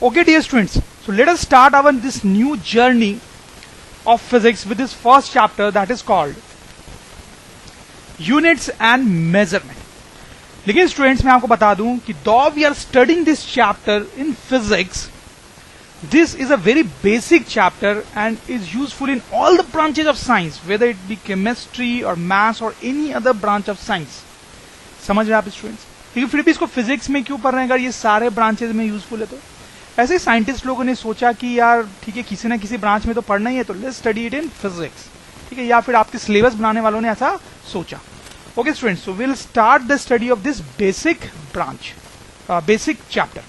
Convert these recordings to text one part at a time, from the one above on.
Okay, dear students, so let us start our this new journey of physics with this first chapter that is called units and measurement. लेकिन students मैं आपको बता दूं कि though we are studying this chapter in physics, this is a very basic chapter and is useful in all the branches of science, whether it be chemistry or maths or any other branch of science. समझ रहे हैं आप students? लेकिन फिर भी इसको physics में क्यों पढ़ रहे हैं अगर ये सारे ब्रांचेज में यूजफुल है? तो ऐसे साइंटिस्ट लोगों ने सोचा कि यार ठीक है, किसी ना किसी ब्रांच में तो पढ़ना ही है, तो let's study it in physics. ठीक है, या फिर आपके सिलेबस बनाने वालों ने ऐसा सोचा. Okay students, so will start the study of this basic branch, basic chapter.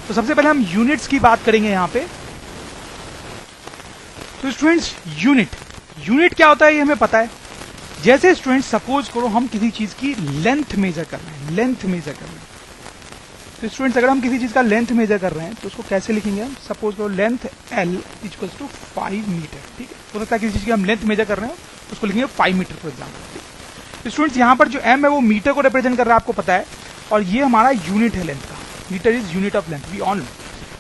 तो सबसे पहले हम यूनिट्स की बात करेंगे यहाँ पे. तो स्टूडेंट्स, यूनिट क्या होता है ये हमें पता है. जैसे स्टूडेंट्स सपोज करो हम किसी चीज की लेंथ मेजर कर रहे हैं, तो स्टूडेंट्स अगर हम किसी चीज का लेंथ मेजर कर रहे हैं तो उसको कैसे लिखेंगे हम? सपोज करो length L equals to 5 metre. ठीक है, हो सकता है किसी चीज की हम लेंथ मेजर कर रहे हैं उसको लिखेंगे 5 मीटर फॉर एग्जाम्पल. तो स्टूडेंट्स यहाँ पर जो M है वो मीटर को रिप्रेजेंट कर रहा है, आपको पता है, और ये हमारा यूनिट है लेंथ का. Metre is unit of length, we all know.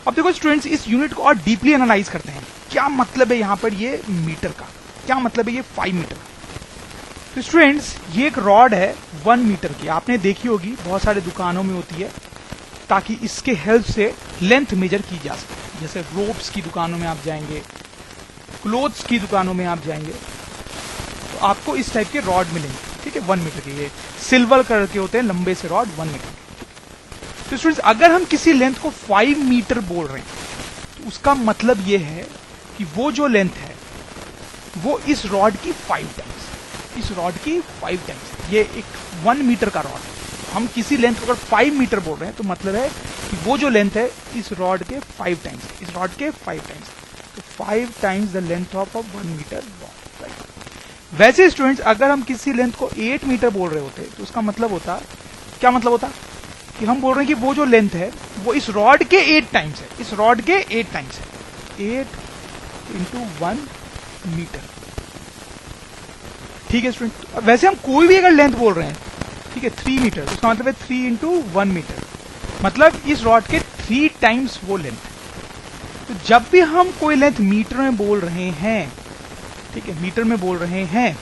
अब देखो स्टूडेंट्स, इस यूनिट को और डीपली एनालाइज करते हैं. क्या मतलब है यहाँ पर ये मीटर का, क्या मतलब है ये 5 मीटर का? तो स्टूडेंट्स ये एक रॉड है 1 मीटर की, आपने देखी होगी, बहुत सारे दुकानों में होती है, ताकि इसके हेल्प से लेंथ मेजर की जा सके. जैसे रोप्स की दुकानों में आप जाएंगे, क्लोथ्स की दुकानों में आप जाएंगे, तो आपको इस टाइप के रॉड मिलेंगे. ठीक है, 1 मीटर के, ये सिल्वर कलर के होते हैं, लंबे से रॉड 1 मीटर के. तो स्टूडेंट्स अगर हम किसी लेंथ को 5 मीटर बोल रहे हैं तो उसका मतलब ये है कि वो जो लेंथ है वो इस रॉड की 5 टाइम्स, ये एक 1 मीटर का रॉड है. हम किसी लेंथ को अगर 5 मीटर बोल रहे हैं तो मतलब है कि वो जो लेंथ है इस रॉड के 5 टाइम्स, तो 5 times the length of 1 metre rod. Right. वैसे स्टूडेंट्स अगर हम किसी लेंथ को 8 मीटर बोल रहे होते तो उसका मतलब होता, क्या मतलब होता कि हम बोल रहे हैं कि वो जो लेंथ है वो इस रॉड के 8 टाइम्स है, 8 इंटू 1 मीटर. ठीक है स्टूडेंट, वैसे हम कोई भी अगर लेंथ बोल रहे हैं, ठीक है, 3 मीटर, तो उसका मतलब है 3 इंटू 1 मीटर, मतलब इस रॉड के 3 टाइम्स वो लेंथ है. तो जब भी हम कोई लेंथ मीटर में बोल रहे हैं, ठीक है, मीटर में बोल रहे हैं,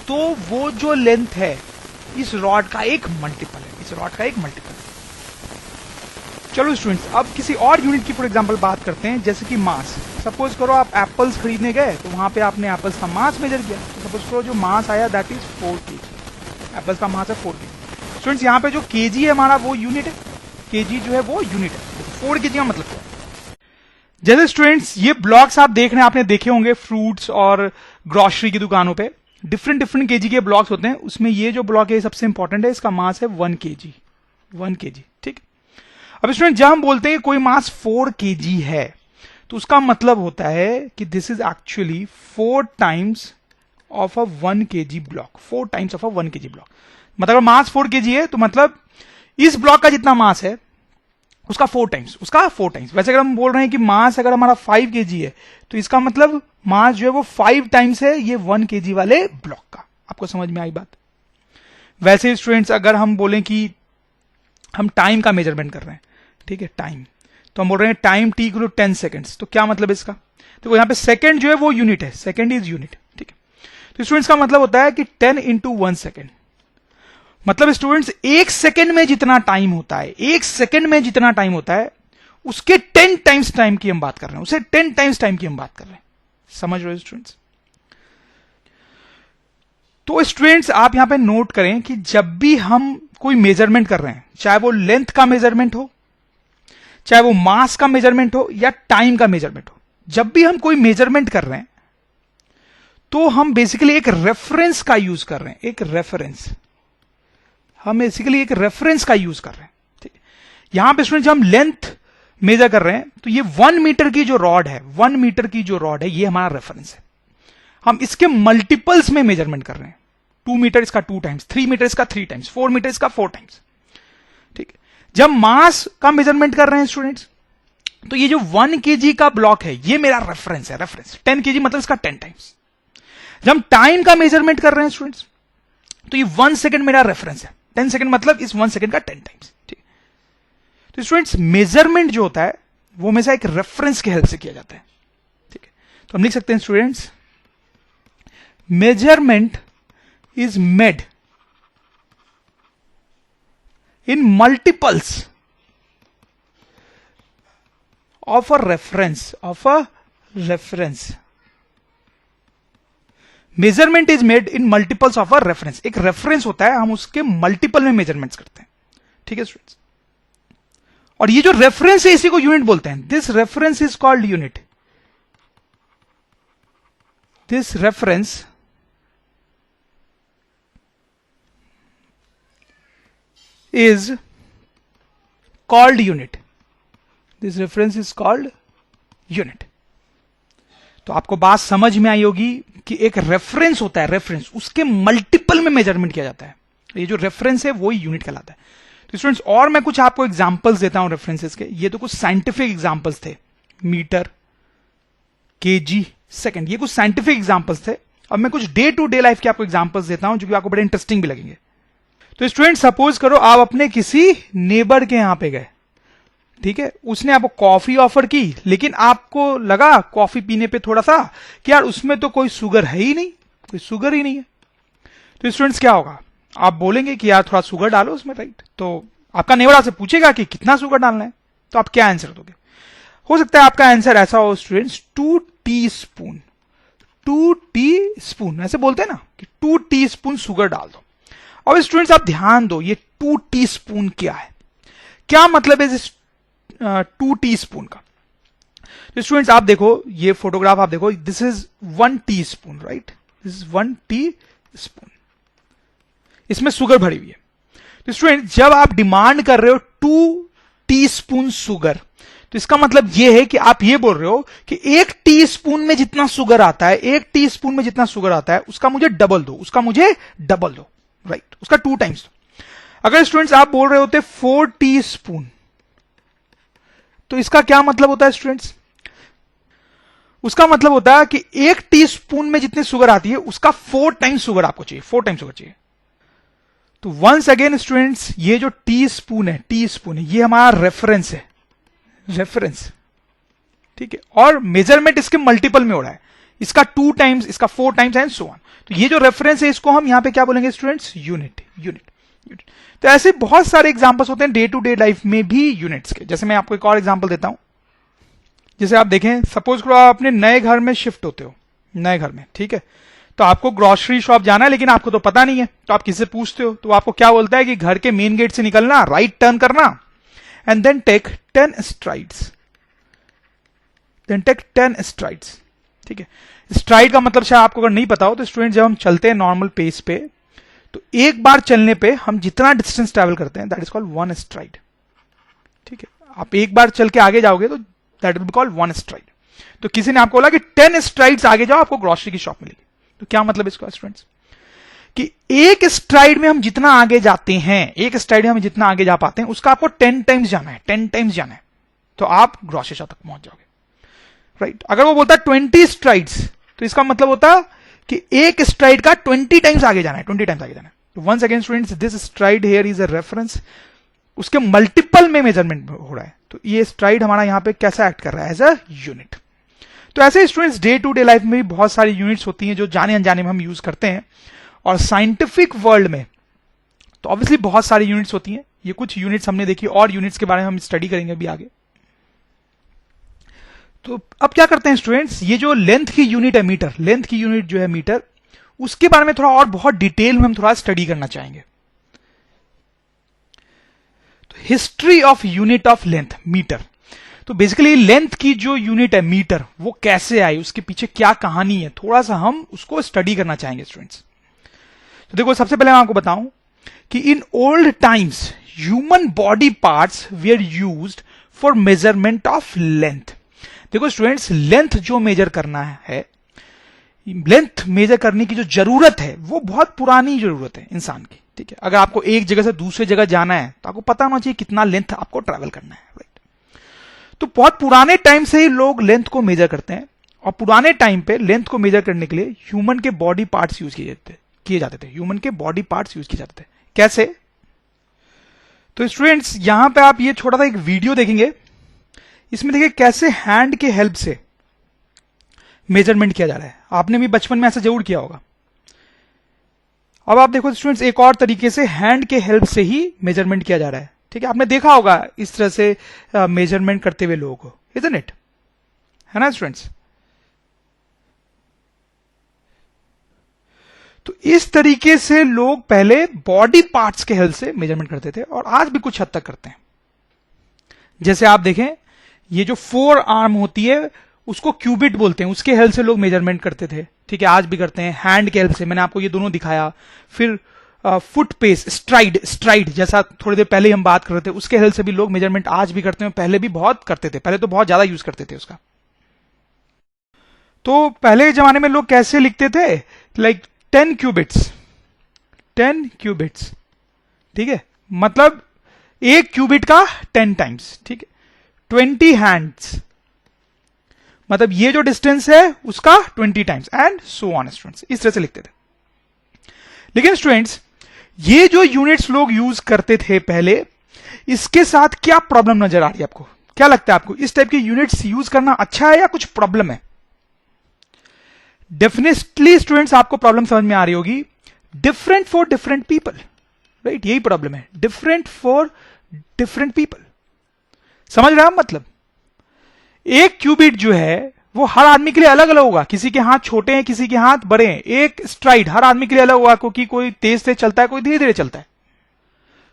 तो वो जो लेंथ है इस रॉड का एक मल्टीपल है, चलो स्टूडेंट्स, अब किसी और यूनिट की फॉर एग्जांपल बात करते हैं, जैसे कि मास. सपोज करो आप एप्पल्स खरीदने गए, तो वहां पे आपने एप्पल्स का मास मेजर किया. तो सपोज करो जो मास आया दैट इज 4 kg. एप्पल्स का मास है 4 kg. स्टूडेंट्स यहाँ पे जो केजी है हमारा वो यूनिट है, केजी जो है वो यूनिट है. 4 kg का मतलब क्या है? जैसे स्टूडेंट्स ये ब्लॉक्स आप देख रहे हैं, आपने देखे होंगे फ्रूट्स और ग्रोसरी की दुकानों पे डिफरेंट केजी के ब्लॉक्स होते हैं. उसमें ये जो ब्लॉक है सबसे इंपॉर्टेंट है, इसका मास है 1 kg. ठीक. अब स्टूडेंट जब हम बोलते हैं कोई मास 4 kg है तो उसका मतलब होता है कि this is actually 4 times of a 1 kg block. 4 times of a 1 kg block. मतलब अगर मास 4 kg है तो मतलब इस ब्लॉक का जितना मास है उसका 4 टाइम्स. वैसे अगर हम बोल रहे हैं कि मास अगर हमारा 5 kg है तो इसका मतलब मास जो है वो 5 टाइम्स है ये 1 kg वाले ब्लॉक का. आपको समझ में आई बात? वैसे स्टूडेंट्स अगर हम बोलें कि हम टाइम का मेजरमेंट कर रहे हैं, ठीक है, टाइम, तो हम बोल रहे हैं time t equal to 10 seconds, तो क्या मतलब इसका? तो यहाँ पे सेकेंड जो है वो यूनिट है, सेकेंड इज यूनिट. ठीक है, तो स्टूडेंट्स का मतलब होता है कि 10 इंटू 1 सेकेंड, मतलब स्टूडेंट्स 1 सेकेंड में जितना टाइम होता है, उसके 10 टाइम्स टाइम की हम बात कर रहे हैं, समझ रहे हो स्टूडेंट्स? तो स्टूडेंट्स आप यहां पे नोट करें कि जब भी हम कोई मेजरमेंट कर रहे हैं, चाहे वो लेंथ का मेजरमेंट हो, चाहे वो मास का मेजरमेंट हो या टाइम का मेजरमेंट हो, जब भी हम कोई मेजरमेंट कर रहे हैं तो हम बेसिकली एक रेफरेंस का यूज कर रहे हैं. ठीक. यहां पे स्टूडेंट जब हम लेंथ मेजर कर रहे हैं तो ये 1 मीटर की जो रॉड है, ये हमारा रेफरेंस है. हम इसके मल्टीपल्स में मेजरमेंट कर रहे हैं. 2 मीटर इसका 2 टाइम्स, 3 मीटर इसका 3 टाइम्स, 4 मीटर इसका 4 टाइम्स. ठीक. जब मास का मेजरमेंट कर रहे हैं स्टूडेंट्स तो ये जो 1 kg का ब्लॉक है ये मेरा रेफरेंस है. 10 kg मतलब इसका 10 टाइम्स. जब हम टाइम का मेजरमेंट कर रहे हैं स्टूडेंट्स तो ये 1 सेकेंड मेरा रेफरेंस है. 10 सेकेंड मतलब इस 1 सेकेंड का 10 टाइम्स. ठीक. तो स्टूडेंट्स मेजरमेंट जो होता है वो हमेशा एक रेफरेंस की हेल्प से किया जाता है। ठीक है, तो हम लिख सकते हैं students, measurement is made in multiples of a reference measurement is made in multiples of a reference। एक रेफरेंस होता है, हम उसके मल्टीपल में मेजरमेंट्स करते हैं। ठीक है स्टूडेंट्स, और ये जो रेफरेंस है इसी को यूनिट बोलते हैं। This reference is called unit. This reference is called unit. This reference is called unit. तो आपको बात समझ में आई होगी कि एक रेफरेंस होता है, रेफरेंस उसके मल्टीपल में मेजरमेंट किया जाता है। ये जो रेफरेंस है वो ही यूनिट कहलाता है। तो स्टूडेंट्स, और मैं कुछ आपको एग्जांपल्स देता हूं रेफरेंसेस के। ये तो कुछ साइंटिफिक एग्जांपल्स थे, मीटर, केजी, सेकंड, ये कुछ साइंटिफिक एग्जांपल्स थे। अब मैं कुछ डे टू डे लाइफ के आपको एग्जांपल्स देता हूं जो कि आपको बड़े इंटरेस्टिंग भी लगेंगे। तो स्टूडेंट, सपोज करो आप अपने किसी नेबर के यहां पे गए। ठीक है, उसने आपको कॉफी ऑफर की, लेकिन आपको लगा कॉफी पीने पे थोड़ा सा कि यार उसमें तो कोई शुगर है ही नहीं, कोई शुगर ही नहीं है। तो स्टूडेंट्स क्या होगा, आप बोलेंगे कि यार थोड़ा शुगर डालो उसमें, राइट। तो आपका नेबर आपसे पूछेगा कि कितना शुगर डालना है, तो आप क्या आंसर दोगे? हो सकता है आपका आंसर ऐसा हो स्टूडेंट्स, 2 टीस्पून। 2 टीस्पून ऐसे बोलते हैं ना कि 2 टीस्पून शुगर डाल दो। अब स्टूडेंट्स आप ध्यान दो, ये 2 टीस्पून क्या है, क्या मतलब है इस 2 टीस्पून का? तो स्टूडेंट्स आप देखो, ये फोटोग्राफ आप देखो, this is 1 teaspoon, right. This is 1 teaspoon, इसमें शुगर भरी हुई है। तो स्टूडेंट, जब आप डिमांड कर रहे हो 2 टीस्पून शुगर, तो इसका मतलब यह है कि आप ये बोल रहे हो कि 1 टीस्पून में जितना शुगर आता है, 1 टीस्पून में जितना शुगर आता है उसका मुझे डबल दो, उसका मुझे डबल दो, राइट, उसका 2 टाइम्स दो। अगर स्टूडेंट्स आप बोल रहे होते 4 टीस्पून, तो इसका क्या मतलब होता है स्टूडेंट्स? उसका मतलब होता है कि 1 टीस्पून में जितनी शुगर आती है उसका 4 टाइम्स शुगर आपको चाहिए, 4 टाइम्स शुगर चाहिए। तो वंस अगेन स्टूडेंट्स, ये जो टीस्पून है, ये हमारा रेफरेंस है, रेफरेंस। ठीक है, और मेजरमेंट इसके मल्टीपल में हो रहा है, इसका 2 टाइम्स, इसका 4 टाइम्स एंड सो ऑन। तो ये जो रेफरेंस है इसको हम यहां पे क्या बोलेंगे स्टूडेंट्स? Unit, unit. तो ऐसे बहुत सारे एग्जांपल्स होते हैं डे टू डे लाइफ में भी यूनिट्स के। जैसे मैं आपको एक और एग्जांपल देता हूं। जैसे आप देखें, सपोज करो आप अपने नए घर में शिफ्ट होते हो, नए घर में, ठीक है, तो आपको ग्रोसरी शॉप जाना है, लेकिन आपको तो पता नहीं है, तो आप किसी से पूछते हो, तो आपको क्या बोलता है कि घर के मेन गेट से निकलना, राइट टर्न करना, एंड देन टेक 10 स्ट्राइड्स, ठीक है। स्ट्राइड का मतलब शायद आपको अगर नहीं पता हो, तो स्टूडेंट जब हम चलते हैं नॉर्मल पेस पे, तो एक बार चलने पे हम जितना डिस्टेंस ट्रैवल करते हैं दैट इज कॉल्ड 1 स्ट्राइड। ठीक है, आप एक बार चल के आगे जाओगे तो that will be called 1 STRIDE. तो किसी ने आपको बोला कि 10 स्ट्राइड्स आगे जाओ आपको ग्रोसरी की शॉप मिलेगी। तो क्या मतलब इसका स्टूडेंट्स? कि एक स्ट्राइड में हम जितना आगे जाते हैं, एक स्ट्राइड में हम जितना आगे जा पाते हैं उसका आपको 10 टाइम्स जाना है, 10 टाइम्स जाना है, तो आप ग्रोसरी शॉप तक पहुंच जाओगे, राइट। अगर वो बोलता है 20 स्ट्राइड्स, तो इसका मतलब होता है कि एक स्ट्राइड का 20 टाइम्स आगे जाना है, 20 टाइम्स आगे जाना है। तो once again students, this stride here is a reference, उसके मल्टीपल में मेजरमेंट हो रहा है। तो ये स्ट्राइड हमारा यहां पे कैसा एक्ट कर रहा है? As a unit. तो ऐसे students day to day life में भी बहुत सारी यूनिट्स होती हैं जो जाने अनजाने में हम यूज करते हैं, और साइंटिफिक वर्ल्ड में तो ऑब्वियसली बहुत सारी यूनिट्स होती हैं। ये कुछ यूनिट्स हमने देखी, और यूनिट्स के बारे में हम स्टडी करेंगे अभी आगे। तो अब क्या करते हैं स्टूडेंट्स, ये जो लेंथ की यूनिट है मीटर, लेंथ की यूनिट जो है मीटर, उसके बारे में थोड़ा और बहुत डिटेल में हम थोड़ा स्टडी करना चाहेंगे। तो history of unit of length metre. तो बेसिकली लेंथ की जो यूनिट है मीटर, वो कैसे आई, उसके पीछे क्या कहानी है, थोड़ा सा हम उसको स्टडी करना चाहेंगे स्टूडेंट्स। तो देखो, सबसे पहले मैं आपको बताऊं कि in old times human body parts were used for measurement of length. देखो स्टूडेंट्स, लेंथ जो मेजर करना है, लेंथ मेजर करने की जो जरूरत है वो बहुत पुरानी जरूरत है इंसान की। ठीक है, अगर आपको एक जगह से दूसरी जगह जाना है तो आपको पता होना चाहिए कितना लेंथ आपको ट्रैवल करना है, राइट। तो बहुत पुराने टाइम से ही लोग लेंथ को मेजर करते हैं, और पुराने टाइम पे लेंथ को मेजर करने के लिए ह्यूमन के बॉडी पार्ट्स यूज किए जाते थे। ह्यूमन के बॉडी पार्ट्स यूज किए जाते थे। कैसे? तो स्टूडेंट्स यहां पे आप ये छोटा सा एक वीडियो देखेंगे। इसमें देखिए कैसे हैंड के हेल्प से मेजरमेंट किया जा रहा है। आपने भी बचपन में ऐसा जरूर किया होगा। अब आप देखो स्टूडेंट्स, एक और तरीके से हैंड के हेल्प से ही मेजरमेंट किया जा रहा है। ठीक है, आपने देखा होगा इस तरह से मेजरमेंट करते हुए लोगों को, इजंट इट, है ना स्टूडेंट्स। तो इस तरीके से लोग पहले बॉडी पार्ट्स के हेल्प से मेजरमेंट करते थे और आज भी कुछ हद तक करते हैं। जैसे आप देखें, ये जो 4 आर्म होती है उसको क्यूबिट बोलते हैं, उसके हेल्प से लोग मेजरमेंट करते थे। ठीक है, आज भी करते हैं हैंड के हेल्प से। मैंने आपको ये दोनों दिखाया। फिर फुट पेस, स्ट्राइड जैसा थोड़ी देर पहले हम बात कर रहे थे, उसके हेल्प से भी लोग मेजरमेंट आज भी करते हैं। पहले भी बहुत करते थे, पहले तो बहुत ज्यादा यूज करते थे उसका। तो पहले के जमाने में लोग कैसे लिखते थे, लाइक 10 क्यूबिट्स, 10 क्यूबिट्स। ठीक है, मतलब एक क्यूबिट का 10 टाइम्स। ठीक है, 20 हैंड्स, मतलब ये जो डिस्टेंस है उसका 20 times, and so on students, इस तरह से लिखते थे। लेकिन स्टूडेंट्स, ये जो यूनिट्स लोग यूज करते थे पहले, इसके साथ क्या प्रॉब्लम नजर आ रही है आपको? क्या लगता है आपको, इस टाइप के यूनिट्स यूज करना अच्छा है या कुछ प्रॉब्लम है? डेफिनेटली स्टूडेंट्स आपको प्रॉब्लम समझ में आ रही होगी। Different for different people, right, यही प्रॉब्लम है, डिफरेंट फॉर डिफरेंट पीपल। समझ रहे हैं आप? मतलब एक क्यूबिट जो है वो हर आदमी के लिए अलग अलग होगा। किसी के हाथ छोटे हैं, किसी के हाथ बड़े हैं। एक स्ट्राइड हर आदमी के लिए अलग होगा, क्योंकि कोई तेज से चलता है, कोई धीरे धीरे चलता है।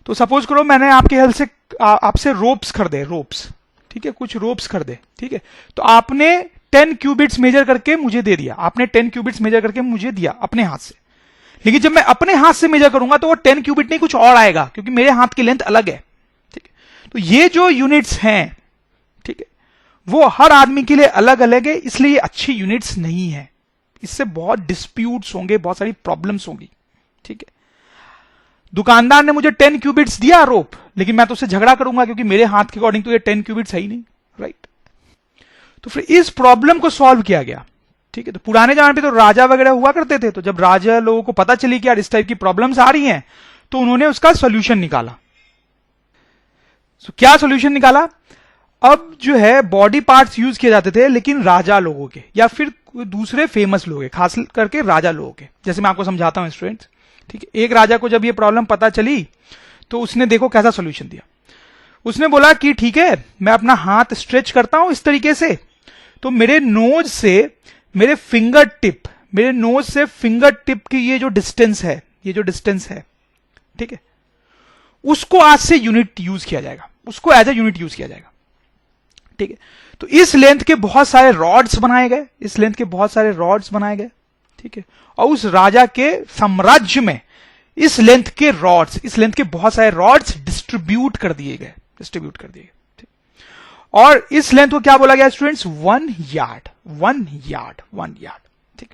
तो सपोज करो मैंने आपके हेल्प से आपसे रोप्स खरीदे, रोप्स, ठीक है, कुछ रोप्स खरीदे। ठीक है, तो आपने 10 क्यूबिट्स मेजर करके मुझे दे दिया, आपने 10 क्यूबिट्स मेजर करके मुझे दिया अपने हाथ से। लेकिन जब मैं अपने हाथ से मेजर करूंगा तो वो 10 क्यूबिट नहीं, कुछ और आएगा, क्योंकि मेरे हाथ की लेंथ अलग है। ठीक है, तो ये जो यूनिट्स हैं, ठीक है, वो हर आदमी के लिए अलग अलग है, इसलिए ये अच्छी यूनिट्स नहीं है। इससे बहुत डिस्प्यूट्स होंगे, बहुत सारी प्रॉब्लम्स होंगी। ठीक है, दुकानदार ने मुझे 10 क्यूबिट्स दिया रोप, लेकिन मैं तो उससे झगड़ा करूंगा, क्योंकि मेरे हाथ के अकॉर्डिंग तो ये 10 क्यूबिट्स है ही नहीं, राइट। तो फिर इस प्रॉब्लम को सॉल्व किया गया। ठीक है, तो पुराने जमाने पे तो राजा वगैरह हुआ करते थे, तो जब राजा लोगों को पता चली कि यार इस टाइप की प्रॉब्लम्स आ रही हैं, तो उन्होंने उसका सोल्यूशन निकाला। क्या सोल्यूशन निकाला? अब जो है बॉडी पार्ट्स यूज किए जाते थे, लेकिन राजा लोगों के या फिर दूसरे फेमस लोग, खास करके राजा लोगों के। जैसे मैं आपको समझाता हूं स्टूडेंट्स। ठीक है, एक राजा को जब ये प्रॉब्लम पता चली तो उसने देखो कैसा सोल्यूशन दिया। उसने बोला कि ठीक है, मैं अपना हाथ स्ट्रेच करता हूं इस तरीके से, तो मेरे नोज से मेरे फिंगर टिप, मेरे नोज से फिंगर टिप की ये जो डिस्टेंस है, ये जो डिस्टेंस है, ठीक है, उसको आज से यूनिट यूज किया जाएगा, उसको एज ए यूनिट यूज किया जाएगा। ठीक है, तो इस लेंथ के बहुत सारे रॉड्स बनाए गए, इस लेंथ के बहुत सारे रॉड्स बनाए गए। ठीक है, और उस राजा के साम्राज्य में इस लेंथ के रॉड्स, इस लेंथ के बहुत सारे रॉड्स डिस्ट्रीब्यूट कर दिए गए, डिस्ट्रीब्यूट कर दिए गए। और इस लेंथ को क्या बोला गया स्टूडेंट्स? 1 yard, 1 yard, 1 yard. ठीक,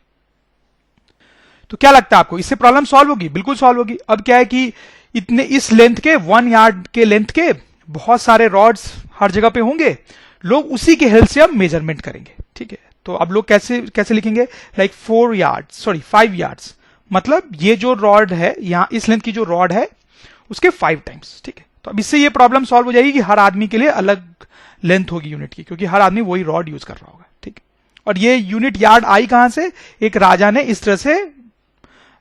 तो क्या लगता है आपको, इससे प्रॉब्लम सॉल्व होगी? बिल्कुल सॉल्व होगी। अब क्या है कि इतने इस लेंथ के 1 यार्ड के लेंथ के बहुत सारे रॉड्स हर जगह पे होंगे, लोग उसी के हेल्प से अब मेजरमेंट करेंगे। ठीक है, तो अब लोग कैसे कैसे लिखेंगे? लाइक 4 यार्ड, सॉरी 5 यार्ड्स, मतलब ये जो रॉड है यहां, इस लेंथ की जो रॉड है उसके 5 टाइम्स। ठीक है, तो अब इससे ये प्रॉब्लम सॉल्व हो जाएगी कि हर आदमी के लिए अलग लेंथ होगी यूनिट की, क्योंकि हर आदमी वही रॉड यूज कर रहा होगा। ठीक, और ये यूनिट यार्ड आई कहां से? एक राजा ने इस तरह से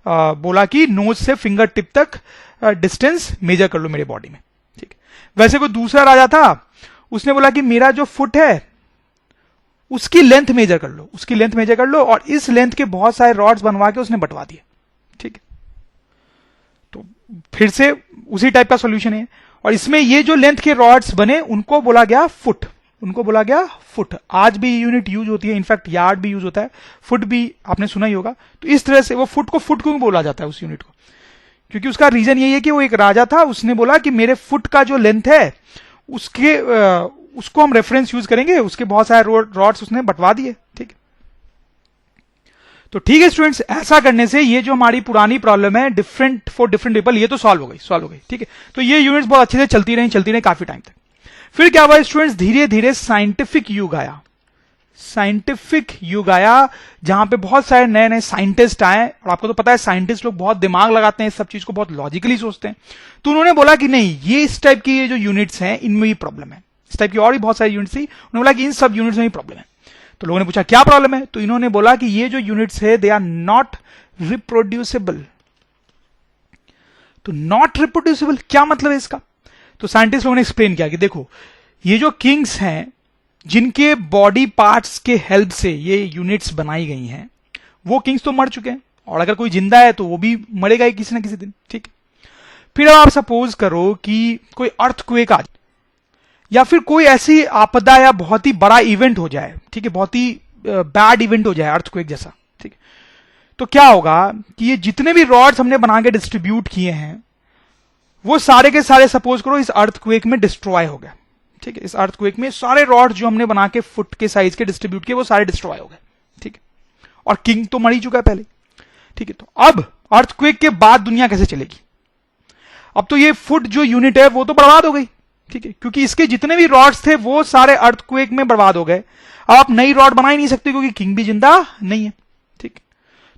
बोला कि नोज से फिंगर टिप तक डिस्टेंस मेजर कर लो मेरे बॉडी में। ठीक, वैसे कोई दूसरा राजा था, उसने बोला कि मेरा जो फुट है उसकी लेंथ मेजर कर लो, उसकी लेंथ मेजर कर लो, और इस लेंथ के बहुत सारे रॉड्स बनवा के उसने बंटवा दिए। ठीक है, तो फिर से उसी टाइप का सॉल्यूशन है, और इसमें ये जो लेंथ के रॉड्स बने उनको बोला गया फुट, उनको बोला गया फुट। आज भी यूनिट यूज होती है, इनफैक्ट यार्ड भी यूज होता है, फुट भी आपने सुना ही होगा। तो इस तरह से वो फुट को फुट क्यों बोला जाता है उस यूनिट को? क्योंकि उसका रीजन यही है कि वो एक राजा था, उसने बोला कि मेरे फुट का जो लेंथ है उसको हम रेफरेंस यूज करेंगे, उसके बहुत सारे रॉड्स उसने बंटवा दिए। ठीक, तो ठीक है स्टूडेंट्स, ऐसा करने से ये जो हमारी पुरानी प्रॉब्लम है डिफरेंट फॉर डिफरेंट पीपल, ये तो सॉल्व हो गई। ठीक है, तो ये यूनिट्स बहुत अच्छे से चलती रही काफी टाइम तक। फिर क्या हुआ स्टूडेंट्स? धीरे धीरे साइंटिफिक युग आया, साइंटिफिक युग आया, जहां पे बहुत सारे नए नए साइंटिस्ट आए, और आपको तो पता है साइंटिस्ट लोग बहुत दिमाग लगाते हैं, इस सब चीज को बहुत लॉजिकली सोचते हैं। तो उन्होंने बोला कि नहीं, ये इस टाइप की ये जो यूनिट्स हैं इनमें भी प्रॉब्लम है। इस टाइप की और भी बहुत सारी यूनिट्स थी। उन्होंने बोला कि इन सब यूनिट्स में भी प्रॉब्लम है। तो लोगों ने पूछा क्या प्रॉब्लम है, तो इन्होंने बोला कि ये जो यूनिट्स है दे आर नॉट रिप्रोड्यूसिबल। तो नॉट रिप्रोड्यूसिबल क्या मतलब है इसका? तो साइंटिस्ट लोगों ने एक्सप्लेन किया कि देखो ये जो किंग्स हैं जिनके बॉडी पार्ट्स के हेल्प से ये यूनिट्स बनाई गई हैं, वो किंग्स तो मर चुके हैं, और अगर कोई जिंदा है तो वो भी मरेगा ही किसी ना किसी दिन, ठीक है। फिर आप सपोज करो कि कोई अर्थक्वेक आ जाए या फिर कोई ऐसी आपदा या बहुत ही बड़ा इवेंट हो जाए, ठीक है, बहुत ही बैड इवेंट हो जाए अर्थक्वेक जैसा, ठीक है। तो क्या होगा कि ये जितने भी रॉड्स हमने बना के डिस्ट्रीब्यूट किए हैं वो सारे के सारे सपोज करो इस अर्थक्वेक में डिस्ट्रॉय हो गए, ठीक है। इस अर्थक्वेक में सारे रॉड जो हमने बना के फुट के साइज के डिस्ट्रीब्यूट किए वो सारे डिस्ट्रॉय हो गए, ठीक है। और किंग तो मर ही चुका है पहले, ठीक है। तो अब अर्थक्वेक के बाद दुनिया कैसे चलेगी? अब तो ये फुट जो यूनिट है वो तो बर्बाद हो गई, ठीक है, क्योंकि इसके जितने भी रॉड्स थे वो सारे अर्थक्वेक में बर्बाद हो गए। अब आप नई रॉड बना ही नहीं सकते क्योंकि किंग भी जिंदा नहीं है, ठीक है।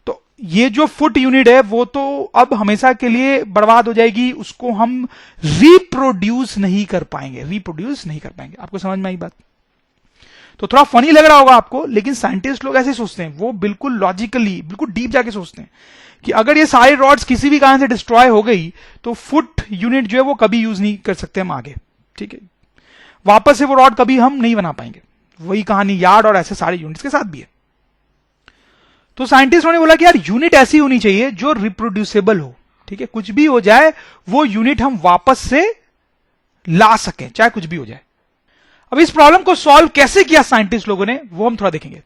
तो ये जो फुट यूनिट है वो तो अब हमेशा के लिए बर्बाद हो जाएगी, उसको हम रिप्रोड्यूस नहीं कर पाएंगे, रिप्रोड्यूस नहीं कर पाएंगे। आपको समझ में आई बात? तो थोड़ा फनी लग रहा होगा आपको, लेकिन साइंटिस्ट लोग ऐसे सोचते हैं, वो बिल्कुल लॉजिकली बिल्कुल डीप जाके सोचते हैं कि अगर ये सारी रॉड्स किसी भी कारण से डिस्ट्रॉय हो गई तो फुट यूनिट जो है वो कभी यूज नहीं कर सकते हम आगे, ठीक है। वापस से वो रॉड कभी हम नहीं बना पाएंगे। वही कहानी यार्ड और ऐसे सारे यूनिट्स के साथ भी है। तो साइंटिस्टों ने बोला कि यार यूनिट ऐसी होनी चाहिए जो रिप्रोड्यूसेबल हो, ठीक है। कुछ भी हो जाए वो यूनिट हम वापस से ला सकें, चाहे कुछ भी हो जाए। अब इस प्रॉब्लम को सॉल्व कैसे किया साइंटिस्ट लोगों ने वो हम थोड़ा देखेंगे।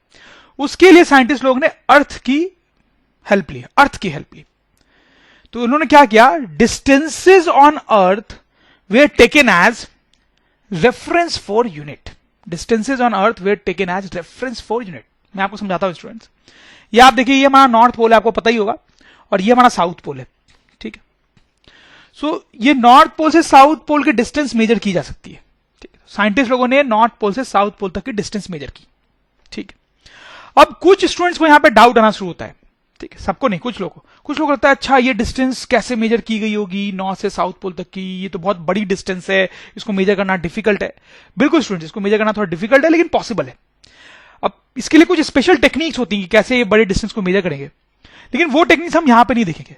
उसके लिए साइंटिस्ट लोगों ने अर्थ की हेल्प ली, अर्थ की हेल्प ली। तो उन्होंने क्या किया, distances on earth were taken as reference for unit. Distances on earth were taken as reference for unit. मैं आपको समझाता हूं स्टूडेंट्स। ये आप देखिए, ये हमारा नॉर्थ पोल है, आपको पता ही होगा, और ये हमारा साउथ पोल है, ठीक है। सो ये नॉर्थ पोल से साउथ पोल की डिस्टेंस मेजर की जा सकती है, ठीक है। साइंटिस्ट लोगों ने नॉर्थ पोल से साउथ पोल तक की डिस्टेंस मेजर की, ठीक है। अब कुछ स्टूडेंट्स को यहां पे डाउट आना शुरू होता है, ठीक है, सबको नहीं, कुछ लोगों को। कुछ लोग लगता है अच्छा ये डिस्टेंस कैसे मेजर की गई होगी नॉर्थ से साउथ पोल तक की, ये तो बहुत बड़ी डिस्टेंस है, इसको मेजर करना डिफिकल्ट है। बिल्कुल स्टूडेंट्स, इसको मेजर करना थोड़ा डिफिकल्ट है लेकिन पॉसिबल है। अब इसके लिए कुछ स्पेशल टेक्निक्स होती हैं कि कैसे ये बड़े डिस्टेंस को मेजर करेंगे, लेकिन वो टेक्निक्स हम यहां पे नहीं देखेंगे।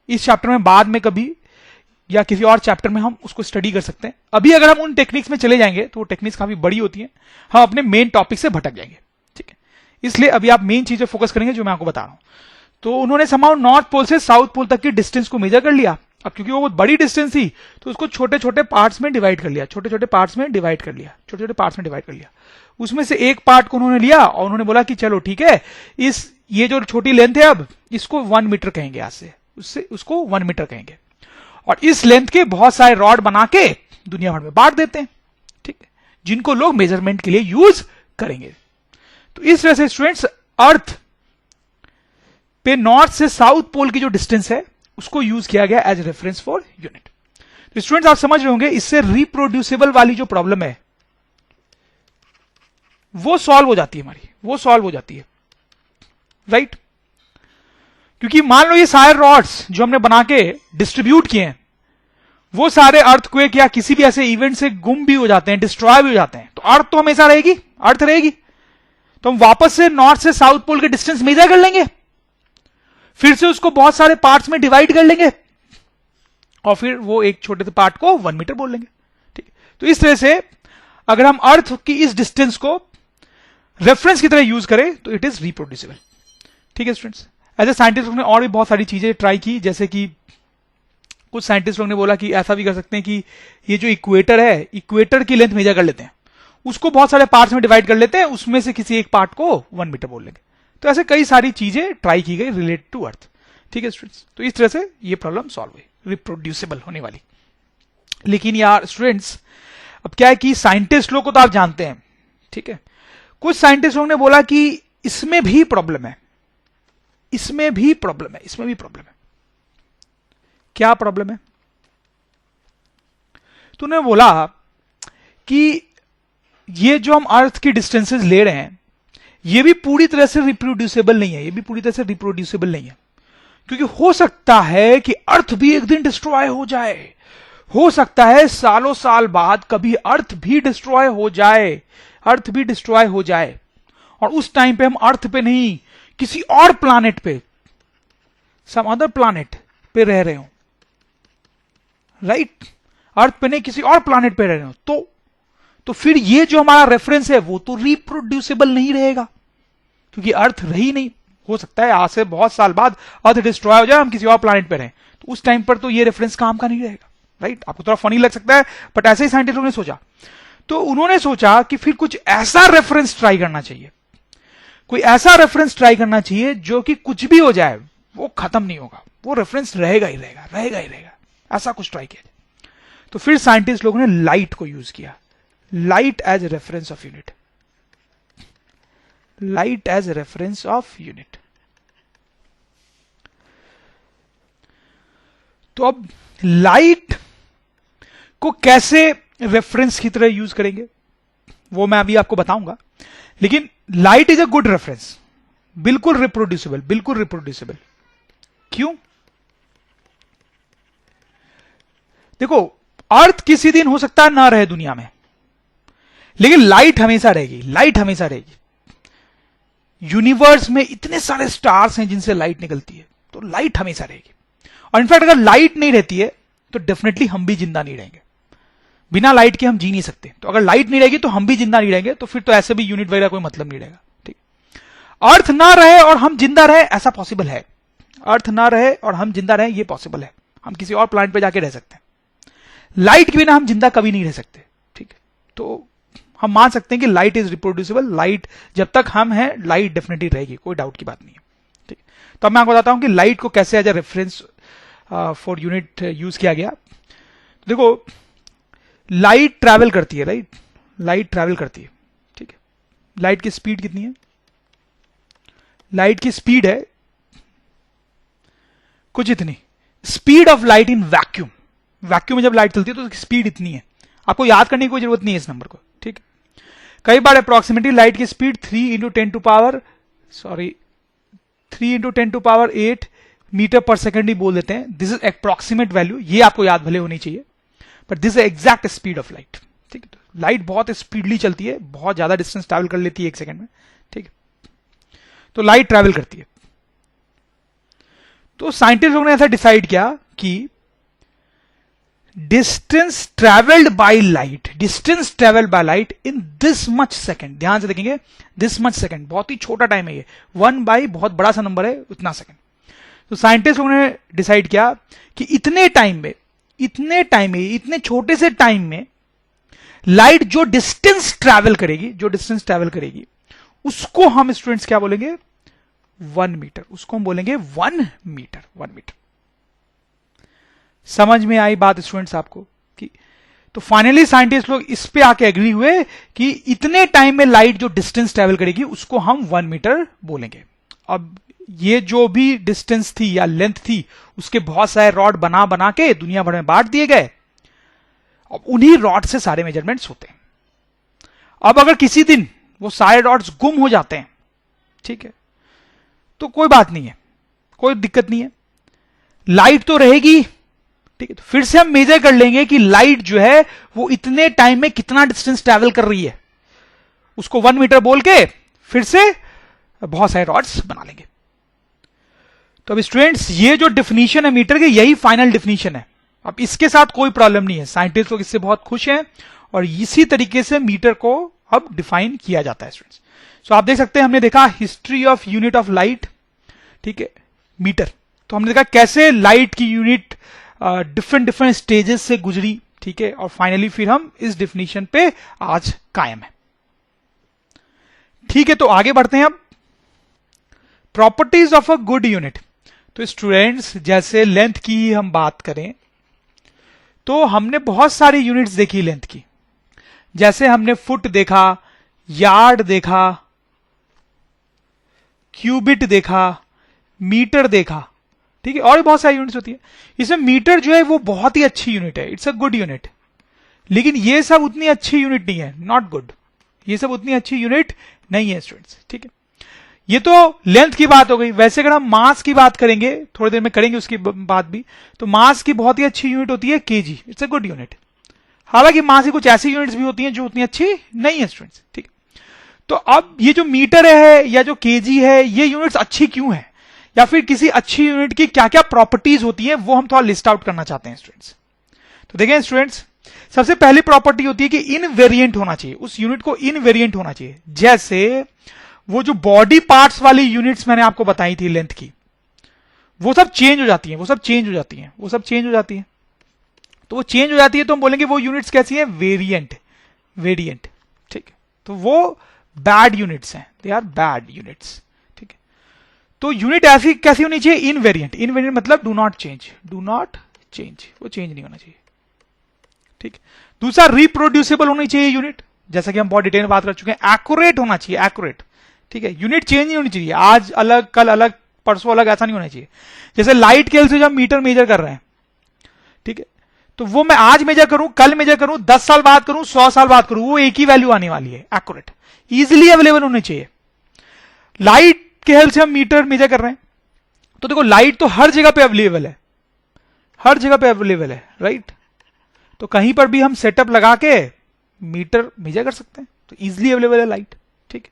इस चैप्टर में बाद में कभी या किसी और चैप्टर में हम उसको स्टडी कर सकते हैं। अभी अगर हम उन टेक्निक्स में चले जाएंगे तो वो टेक्निक्स काफी बड़ी होती हैं, हम अपने मेन टॉपिक से भटक जाएंगे, ठीक है। इसलिए अभी आप मेन चीजें फोकस करेंगे जो मैं आपको बता रहा हूं। तो उन्होंने समाउ नॉर्थ पोल से साउथ पोल तक की डिस्टेंस को मेजर कर लिया। अब क्योंकि वो बहुत बड़ी डिस्टेंस थी तो उसको छोटे छोटे पार्ट्स में डिवाइड कर लिया, छोटे छोटे पार्ट्स में डिवाइड कर लिया, छोटे छोटे पार्ट्स में डिवाइड कर लिया। उसमें से एक पार्ट को उन्होंने लिया और उन्होंने बोला कि चलो ठीक है, ये जो छोटी लेंथ है अब इसको 1 मीटर कहेंगे, आज से उससे उसको 1 मीटर कहेंगे, और इस लेंथ के बहुत सारे रॉड बना के दुनिया भर में बांट देते हैं, ठीक है, जिनको लोग मेजरमेंट के लिए यूज करेंगे। तो इस वजह से स्टूडेंट्स अर्थ पे नॉर्थ से साउथ पोल की जो डिस्टेंस है उसको यूज किया गया एज रेफरेंस फॉर यूनिट। तो स्टूडेंट्स आप समझ रहे होंगे, इससे रिप्रोड्यूसिबल वाली जो प्रॉब्लम है वो सॉल्व हो जाती है हमारी, वो सॉल्व हो जाती है, राइट। क्योंकि मान लो ये सारे रॉड्स जो हमने बना के डिस्ट्रीब्यूट किए हैं वो सारे अर्थक्वेक या किसी भी ऐसे इवेंट से गुम भी हो जाते हैं, डिस्ट्रॉय भी हो जाते हैं, तो अर्थ तो हमेशा रहेगी, अर्थ रहेगी। तो हम वापस से नॉर्थ से साउथ पोल के डिस्टेंस मेजर कर लेंगे, फिर से उसको बहुत सारे पार्ट्स में डिवाइड कर लेंगे और फिर वो एक छोटे से पार्ट को 1 मीटर बोल लेंगे, ठीक। तो इस तरह से अगर हम अर्थ की इस डिस्टेंस को रेफरेंस की तरह यूज करें तो इट इज रिप्रोड्यूसिबल, ठीक है स्टूडेंट्स। ऐसे साइंटिस्ट लोग ने और भी बहुत सारी चीजें ट्राई की, जैसे कि कुछ साइंटिस्ट लोग ने बोला कि ऐसा भी कर सकते हैं कि ये जो इक्वेटर है, इक्वेटर की लेंथ मेजर कर लेते हैं, उसको बहुत सारे पार्ट्स में डिवाइड कर लेते हैं, उसमें से किसी एक पार्ट को 1 मीटर बोल लेंगे। तो ऐसे कई सारी चीजें ट्राई की गई रिलेटेड टू अर्थ, ठीक है स्टूडेंट्स। तो इस तरह से ये प्रॉब्लम सॉल्व हुई, रिप्रोड्यूसिबल होने वाली। लेकिन यार स्टूडेंट्स अब क्या है कि साइंटिस्ट लोग को तो आप जानते हैं, ठीक है, कुछ साइंटिस्ट लोगों ने बोला कि इसमें भी प्रॉब्लम है, इसमें भी प्रॉब्लम है, इसमें भी प्रॉब्लम है। क्या प्रॉब्लम है? तो उन्होंने बोला कि ये जो हम अर्थ की डिस्टेंसेस ले रहे हैं ये भी पूरी तरह से रिप्रोड्यूसेबल नहीं है, ये भी पूरी तरह से रिप्रोड्यूसेबल नहीं है, क्योंकि हो सकता है कि अर्थ भी एक दिन डिस्ट्रॉय हो जाए, हो सकता है सालों साल बाद कभी अर्थ भी डिस्ट्रॉय हो जाए, अर्थ भी डिस्ट्रॉय हो जाए, और उस टाइम पे हम अर्थ पे नहीं किसी और प्लैनेट पे, सम अदर प्लैनेट पे रह रहे हो, राइट, अर्थ पे नहीं किसी और प्लैनेट पे रह रहे हो, तो फिर ये जो हमारा रेफरेंस है वो तो रिप्रोड्यूसिबल नहीं रहेगा, क्योंकि अर्थ रही नहीं। हो सकता है आज से बहुत साल बाद अर्थ डिस्ट्रॉय हो जाए, हम किसी और प्लैनेट पे रहें, तो उस टाइम पर तो ये रेफरेंस काम का नहीं रहेगा, राइट। आपको थोड़ा फनी लग सकता है, बट ऐसे ही साइंटिस्ट लोगों ने सोचा। तो उन्होंने सोचा कि फिर कुछ ऐसा रेफरेंस ट्राई करना चाहिए, कोई ऐसा रेफरेंस ट्राई करना चाहिए जो कि कुछ भी हो जाए वो खत्म नहीं होगा, वो रेफरेंस रहेगा ही रहेगा, रहेगा ही रहेगा, ऐसा कुछ ट्राई किया जाए। तो फिर साइंटिस्ट लोगों ने लाइट को यूज किया, light as reference of unit, light as reference of unit. तो अब लाइट को कैसे रेफरेंस की तरह यूज करेंगे वो मैं अभी आपको बताऊंगा, लेकिन light is a good reference, बिल्कुल रिप्रोड्यूसिबल, बिल्कुल रिप्रोड्यूसिबल। क्यों? देखो, अर्थ किसी दिन हो सकता है ना रहे दुनिया में, लेकिन लाइट हमेशा रहेगी, लाइट हमेशा रहेगी। यूनिवर्स में इतने सारे स्टार्स हैं जिनसे लाइट निकलती है, तो लाइट हमेशा रहेगी। और इनफैक्ट अगर लाइट नहीं रहती है तो डेफिनेटली हम भी जिंदा नहीं रहेंगे, बिना लाइट के हम जी नहीं सकते। तो अगर लाइट नहीं रहेगी तो हम भी जिंदा नहीं रहेंगे, तो फिर तो ऐसे भी यूनिट वगैरह कोई मतलब नहीं रहेगा, ठीक। अर्थ ना रहे और हम जिंदा रहे, ऐसा पॉसिबल है। अर्थ ना रहे और हम जिंदा रहे, ये पॉसिबल है, हम किसी और प्लैनेट पे जाके रह सकते हैं। लाइट के बिना हम जिंदा कभी नहीं रह सकते, ठीक है। तो हम मान सकते हैं कि लाइट इज रिप्रोड्यूसिबल, लाइट जब तक हम हैं लाइट डेफिनेटली रहेगी, कोई डाउट की बात नहीं है, ठीक। तो अब मैं आपको बताता हूं कि लाइट को कैसे as a reference for unit use किया गया। तो देखो, लाइट ट्रैवल करती है, राइट, लाइट ट्रैवल करती है, ठीक है। लाइट की स्पीड कितनी है? लाइट की स्पीड है कुछ इतनी, speed of light in vacuum, vacuum में जब लाइट चलती है तो उसकी स्पीड इतनी है। आपको याद करने की कोई जरूरत नहीं है इस नंबर को, ठीक है। कई बार अप्रोक्सीमेटली लाइट की स्पीड 3 × 10⁸ मीटर पर सेकंड ही बोल देते हैं। दिस इज अप्रोक्सीमेट वैल्यू, ये आपको याद भले होनी चाहिए, but this is exact speed of light, ठीक है। लाइट बहुत स्पीडली चलती है, बहुत ज्यादा डिस्टेंस ट्रैवल कर लेती है 1 सेकंड में, ठीक है। तो लाइट ट्रैवल करती है। तो साइंटिस्ट लोगों ने ऐसा डिसाइड किया कि distance travelled by light, distance travel by light in this much second, ध्यान से देखेंगे, दिस मच सेकंड बहुत ही छोटा टाइम है ये, 1 बाई बहुत बड़ा सा नंबर है, उतना सेकंड। तो साइंटिस्ट लोगों ने डिसाइड किया कि इतने टाइम में, इतने छोटे से टाइम में लाइट जो डिस्टेंस ट्रैवल करेगी, उसको हम स्टूडेंट्स क्या बोलेंगे? 1 मीटर, उसको हम बोलेंगे 1 मीटर। समझ में आई बात स्टूडेंट्स आपको? कि तो फाइनली साइंटिस्ट लोग इस पे आके एग्री हुए कि इतने टाइम में लाइट जो डिस्टेंस ट्रैवल करेगी उसको हम 1 मीटर बोलेंगे। अब ये जो भी डिस्टेंस थी या लेंथ थी, उसके बहुत सारे रॉड बना के दुनिया भर में बांट दिए गए। अब उन्हीं रॉड से सारे मेजरमेंट्स होते हैं। अब अगर किसी दिन वो सारे रॉड्स गुम हो जाते हैं, ठीक है, तो कोई बात नहीं है, कोई दिक्कत नहीं है, लाइट तो रहेगी, ठीक है। तो फिर से हम मेजर कर लेंगे कि लाइट जो है वो इतने टाइम में कितना डिस्टेंस ट्रैवल कर रही है, उसको 1 मीटर बोल के फिर से बहुत सारे रॉड्स बना लेंगे। तो अब स्टूडेंट्स, ये जो डेफिनेशन है मीटर की, यही फाइनल डेफिनेशन है। अब इसके साथ कोई प्रॉब्लम नहीं है, साइंटिस्ट लोग इससे बहुत खुश हैं, और इसी तरीके से मीटर को अब डिफाइन किया जाता है स्टूडेंट्स। सो आप देख सकते हैं, हमने देखा history of unit of light, ठीक है, मीटर। तो हमने देखा कैसे लाइट की यूनिट डिफरेंट स्टेजेस से गुजरी, ठीक है, और फाइनली फिर हम इस डेफिनेशन पे आज कायम है, ठीक है। तो आगे बढ़ते हैं अब, properties of a good unit. तो स्टूडेंट्स, जैसे लेंथ की ही हम बात करें तो हमने बहुत सारी यूनिट्स देखी लेंथ की, जैसे हमने फुट देखा, यार्ड देखा, क्यूबिट देखा, मीटर देखा, ठीक है, और भी बहुत सारी यूनिट्स होती है। इसमें मीटर जो है वो बहुत ही अच्छी यूनिट है, इट्स अ गुड यूनिट, लेकिन ये सब उतनी अच्छी यूनिट नहीं है, नॉट गुड, ये सब उतनी अच्छी यूनिट नहीं है स्टूडेंट्स, ठीक है। ये तो लेंथ की बात हो गई। वैसे अगर हम मास की बात करेंगे, थोड़ी देर में करेंगे उसकी बात भी, तो मास की बहुत ही अच्छी यूनिट होती है KG. It's a good unit. हालांकि मास की कुछ ऐसी यूनिट्स भी होती हैं जो उतनी अच्छी नहीं है स्टूडेंट्स, ठीक है। तो अब ये जो मीटर है या जो केजी है, ये यूनिट्स अच्छी क्यों है, या फिर किसी अच्छी यूनिट की क्या क्या प्रॉपर्टीज होती है, वो हम थोड़ा लिस्ट आउट करना चाहते हैं स्टूडेंट्स। तो देखें स्टूडेंट्स, सबसे पहली प्रॉपर्टी होती है कि इनवेरिएंट होना चाहिए, उस यूनिट को इनवेरिएंट होना चाहिए। जैसे वो जो बॉडी पार्ट्स वाली यूनिट्स मैंने आपको बताई थी लेंथ की, वो सब चेंज हो जाती हैं, वो सब चेंज हो जाती हैं, वो सब चेंज हो जाती हैं। तो वो चेंज हो जाती है तो हम बोलेंगे वो यूनिट्स कैसी हैं, वेरिएंट, वेरिएंट, ठीक है। तो वो बैड यूनिट्स हैं, दे आर बैड यूनिट्स, ठीक है। तो यूनिट ऐसी कैसी होनी चाहिए, इनवेरिएंट। इनवेरिएंट मतलब do not change, do not change, वो चेंज नहीं होना चाहिए, ठीक। दूसरा, रिप्रोड्यूसिबल होनी चाहिए यूनिट, जैसा कि हम बहुत डिटेल में बात कर चुके हैं। एक्यूरेट होना चाहिए, एक्यूरेट, ठीक है। यूनिट चेंज नहीं होनी चाहिए, आज अलग कल अलग परसों अलग, ऐसा नहीं होना चाहिए। जैसे लाइट स्केल से जब मीटर मेजर कर रहे हैं, ठीक है, तो वो मैं आज मेजर करूं, कल मेजर करूं, 10 साल बाद करूं, 100 साल बाद करूं, वो एक ही वैल्यू आने वाली है। एक्यूरेट, इजिली अवेलेबल होने चाहिए। लाइट के हेल्प से हम मीटर मेजर कर रहे हैं, तो देखो लाइट तो हर जगह पे अवेलेबल है, हर जगह पे अवेलेबल है, राइट। तो कहीं पर भी हम सेटअप लगा के मीटर मेजर कर सकते हैं, तो इजिली अवेलेबल है लाइट, ठीक है।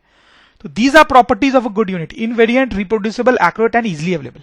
तो these are properties of a good unit, invariant, reproducible, accurate and easily available.